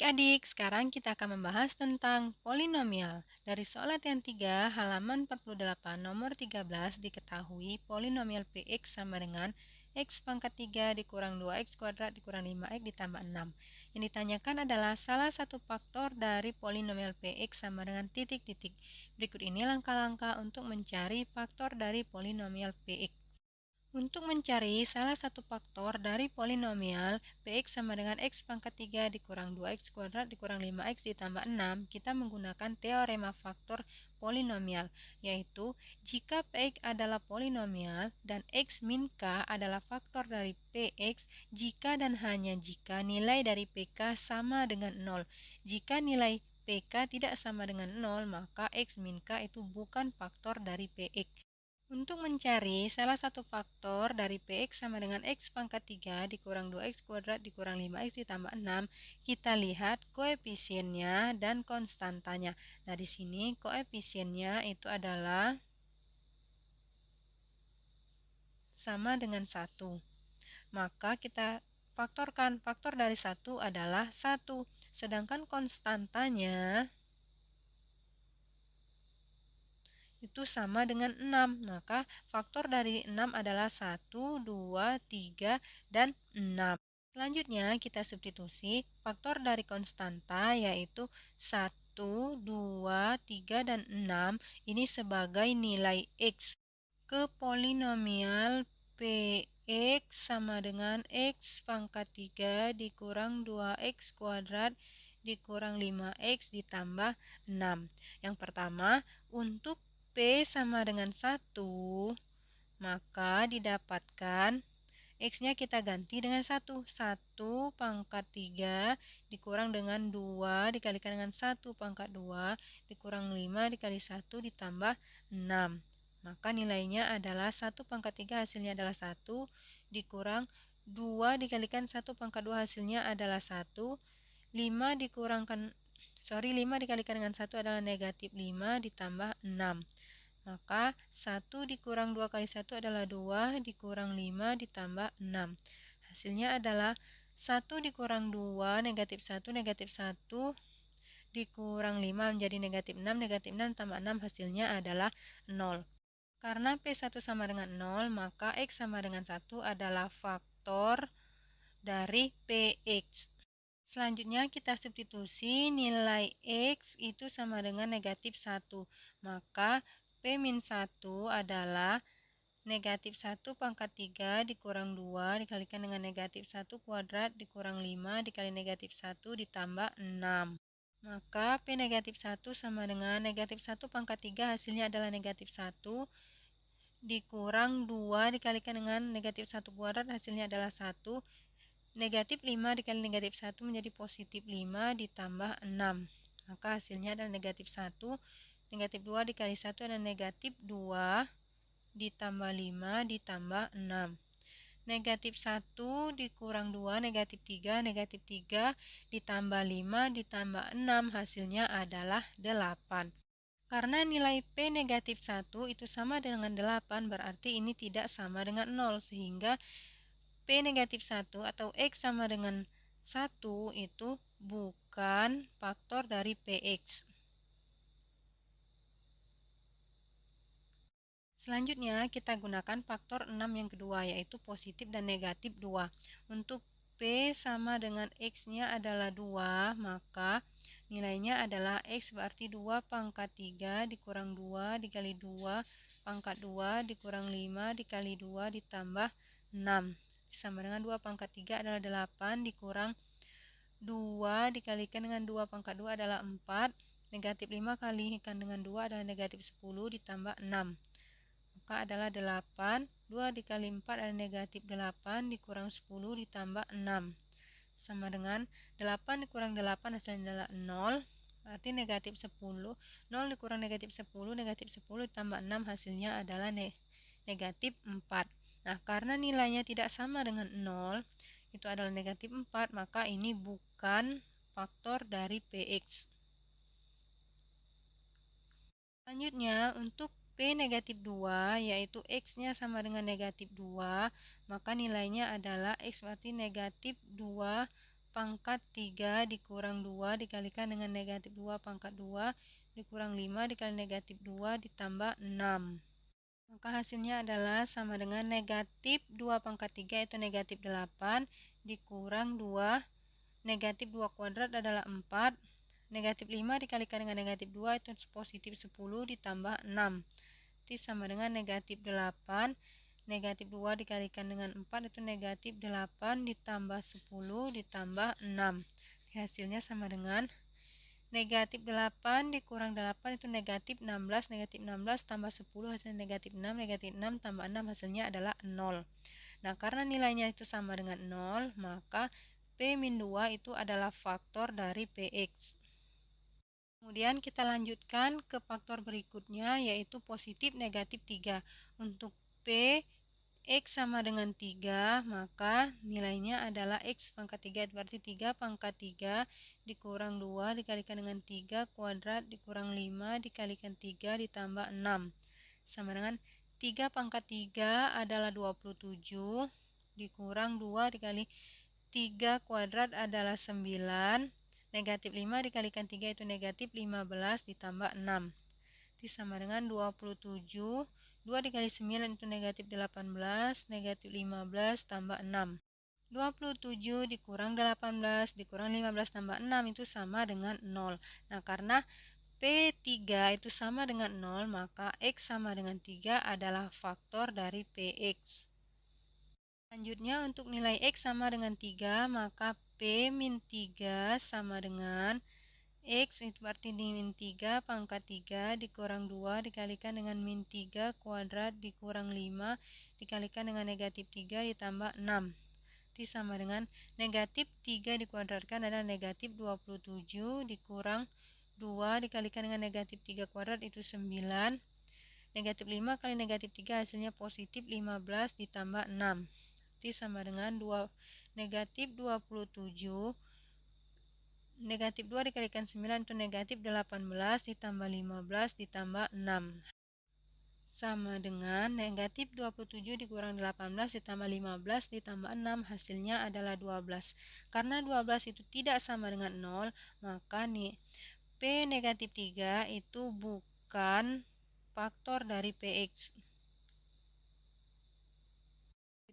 Adik-adik, sekarang kita akan membahas tentang polinomial. Dari soal latihan 3, halaman 48, nomor 13, diketahui polinomial Px sama dengan x pangkat 3 dikurang 2x kuadrat dikurang 5x ditambah 6. Yang ditanyakan adalah salah satu faktor dari polinomial Px sama dengan titik-titik. Berikut ini langkah-langkah untuk mencari faktor dari polinomial Px. Untuk mencari salah satu faktor dari polinomial Px sama dengan x pangkat 3 dikurang 2x kuadrat dikurang 5x ditambah 6, kita menggunakan teorema faktor polinomial, yaitu jika Px adalah polinomial dan x min k adalah faktor dari Px jika dan hanya jika nilai dari Pk sama dengan 0. Jika nilai Pk tidak sama dengan 0, maka x min k itu bukan faktor dari Px. Untuk mencari salah satu faktor dari Px sama dengan x pangkat 3 dikurang 2x kuadrat dikurang 5x ditambah 6, kita lihat koefisiennya dan konstantanya. Nah, di sini koefisiennya itu adalah sama dengan 1. Maka kita faktorkan, faktor dari 1 adalah 1. Sedangkan konstantanya itu sama dengan 6. Maka faktor dari 6 adalah 1, 2, 3, dan 6. Selanjutnya kita substitusi faktor dari konstanta yaitu 1, 2, 3, dan 6 ini sebagai nilai x ke polinomial Px sama dengan x pangkat 3 dikurang 2x kuadrat dikurang 5x ditambah 6. Yang pertama, untuk P sama dengan 1, maka didapatkan x-nya kita ganti dengan 1. 1 pangkat 3 dikurang dengan 2 dikalikan dengan 1 pangkat 2 dikurang 5 dikali 1 ditambah 6. Maka nilainya adalah 1 pangkat 3 hasilnya adalah 1 dikurang 2 dikalikan 1 pangkat 2 hasilnya adalah 1. 5 dikalikan dengan 1 adalah negatif 5 ditambah 6. Maka 1 dikurang 2 kali 1 adalah 2 dikurang 5 ditambah 6. Hasilnya adalah 1 dikurang 2 negatif 1 negatif 1 dikurang 5 menjadi negatif 6 tambah 6 hasilnya adalah 0. Karena P1 sama dengan 0, maka X sama dengan 1 adalah faktor dari Px. Selanjutnya kita substitusi nilai X itu sama dengan negatif 1. Maka P-1 adalah negatif 1 pangkat 3 dikurang 2 dikalikan dengan negatif 1 kuadrat dikurang 5 dikali negatif 1 ditambah 6. Maka P negatif 1 sama dengan negatif 1 pangkat 3 hasilnya adalah negatif 1 dikurang 2 dikalikan dengan negatif 1 kuadrat hasilnya adalah 1. Negatif 5 dikali negatif 1 menjadi positif 5 ditambah 6. Maka hasilnya adalah negatif 1. Negatif 2 dikali 1 adalah negatif 2 ditambah 5 ditambah 6. Negatif 1 dikurang 2 negatif 3. Negatif 3 ditambah 5 ditambah 6 hasilnya adalah 8. Karena nilai P negatif 1 itu sama dengan 8, berarti ini tidak sama dengan 0, sehingga P negatif 1 atau X sama dengan 1 itu bukan faktor dari Px. Selanjutnya kita gunakan faktor 6 yang kedua, yaitu positif dan negatif 2. Untuk P sama dengan X-nya adalah 2, maka nilainya adalah X berarti 2 pangkat 3 dikurang 2 dikali 2 pangkat 2 dikurang 5 dikali 2 ditambah 6. Sama dengan 2 pangkat 3 adalah 8 dikurang 2 dikalikan dengan 2 pangkat 2 adalah 4. Negatif 5 kalikan dengan 2 adalah negatif 10 ditambah 6. Maka adalah 8. 2 dikali 4 adalah negatif 8 dikurang 10 ditambah 6. Sama dengan 8 dikurang 8 hasilnya adalah 0. Berarti negatif 10. 0 dikurang negatif 10, negatif 10 ditambah 6 hasilnya adalah negatif 4. Nah, karena nilainya tidak sama dengan 0, itu adalah negatif 4, maka ini bukan faktor dari Px. Selanjutnya, untuk P negatif 2, yaitu X-nya sama dengan negatif 2, maka nilainya adalah X berarti negatif 2 pangkat 3 dikurang 2 dikalikan dengan negatif 2 pangkat 2 dikurang 5 dikali negatif 2 ditambah 6. Maka hasilnya adalah sama dengan negatif 2 pangkat 3 yaitu negatif 8 dikurang 2. Negatif 2 kuadrat adalah 4. Negatif 5 dikalikan dengan negatif 2 itu positif 10 ditambah 6. Itu sama dengan negatif 8. Negatif 2 dikalikan dengan 4 itu negatif 8 ditambah 10 ditambah 6. Hasilnya sama dengan negatif 8 dikurang 8 itu negatif 16. Negatif 16 tambah 10 hasilnya negatif 6. Negatif 6 tambah 6 hasilnya adalah 0. Nah, karena nilainya itu sama dengan 0, maka P-2 itu adalah faktor dari Px. Kemudian kita lanjutkan ke faktor berikutnya yaitu positif negatif 3. Untuk P X sama dengan 3, maka nilainya adalah X pangkat 3, berarti 3 pangkat 3 dikurang 2 dikalikan dengan 3 kuadrat dikurang 5 dikalikan 3 ditambah 6. Sama dengan 3 pangkat 3 adalah 27 dikurang 2 dikali 3 kuadrat adalah 9. Negatif 5 dikalikan 3 itu negatif 15 ditambah 6. Itu sama dengan 27. 2 dikali 9 itu negatif 18. Negatif 15 tambah 6. 27 dikurang 18 dikurang 15 tambah 6 itu sama dengan 0. Nah, karena P3 itu sama dengan 0, maka X sama dengan 3 adalah faktor dari Px. Selanjutnya untuk nilai X sama dengan 3, maka P-3 sama dengan X itu berarti min 3 pangkat 3 dikurang 2 dikalikan dengan min 3 kuadrat dikurang 5 dikalikan dengan negatif 3 ditambah 6. Itu sama dengan negatif 3 dikuadratkan adalah negatif 27 dikurang 2 dikalikan dengan negatif 3 kuadrat itu 9. Negatif 5 kali negatif 3 hasilnya positif 15 ditambah 6. Itu sama dengan negatif 27. Negatif 2 dikalikan 9 itu negatif 18 ditambah 15 ditambah 6. Sama dengan negatif 27 dikurang 18 ditambah 15 ditambah 6 hasilnya adalah 12. Karena 12 itu tidak sama dengan 0, maka nih P negatif 3 itu bukan faktor dari Px.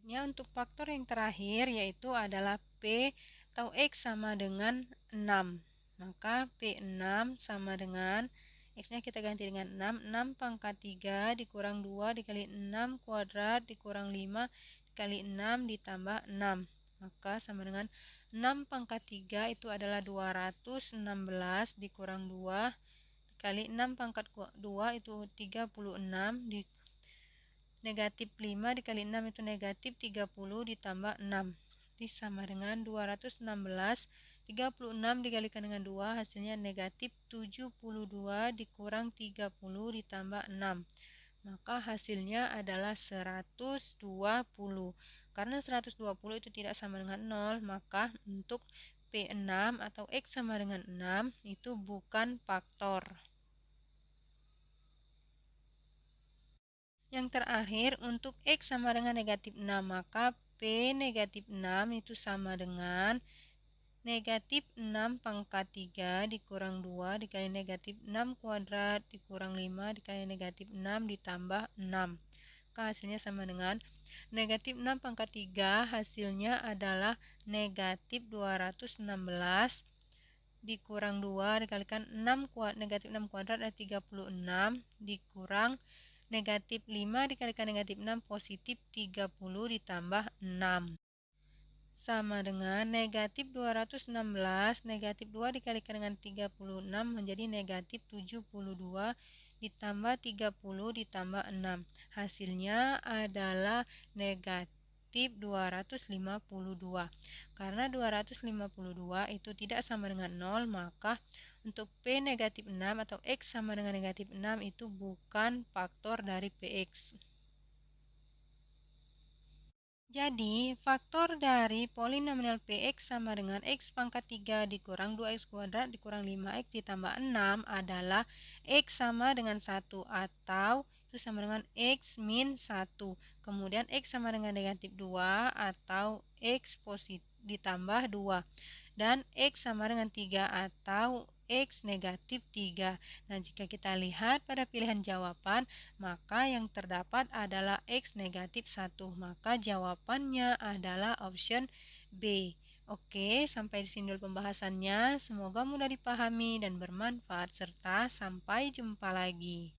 Untuk faktor yang terakhir yaitu adalah P atau X sama dengan 6. Maka P6 sama dengan X-nya kita ganti dengan 6. 6 pangkat 3 dikurang 2 dikali 6 kuadrat dikurang 5 dikali 6 ditambah 6. Maka sama dengan 6 pangkat 3 itu adalah 216 dikurang 2 dikali 6 pangkat 2 itu 36 negatif 5 dikali 6 itu negatif 30 ditambah 6. Ini sama dengan 216. 36 dikalikan dengan 2 hasilnya negatif 72 dikurang 30 ditambah 6. Maka hasilnya adalah 120. Karena 120 itu tidak sama dengan 0, maka untuk P6 atau X sama dengan 6 itu bukan faktor. Yang terakhir untuk X sama dengan negatif 6, maka P negatif 6 itu sama dengan negatif 6 pangkat 3 dikurang 2 dikali negatif 6 kuadrat dikurang 5 dikali negatif 6 ditambah 6. Maka hasilnya sama dengan negatif 6 pangkat 3 hasilnya adalah negatif 216 dikurang 2 dikalikan 6 negatif 6 kuadrat adalah 36 dikurang negatif 5 dikalikan negatif 6 positif 30 ditambah 6. Sama dengan negatif 216, negatif 2 dikalikan dengan 36 menjadi negatif 72 ditambah 30 ditambah 6. Hasilnya adalah negatif 252. Karena 252 itu tidak sama dengan 0, maka untuk P negatif 6 atau X sama dengan negatif 6 itu bukan faktor dari Px. Jadi, faktor dari polinomial Px sama dengan X pangkat 3 dikurang 2X kuadrat dikurang 5X ditambah 6 adalah X sama dengan 1 atau itu sama dengan X min 1. Kemudian X sama dengan negatif 2 atau X positif ditambah 2. dan X sama dengan 3 atau X negatif 3. Nah, jika kita lihat pada pilihan jawaban, maka yang terdapat adalah X negatif 1. Maka jawabannya adalah option B. Oke, sampai di sini dulu pembahasannya. Semoga mudah dipahami dan bermanfaat, serta sampai jumpa lagi.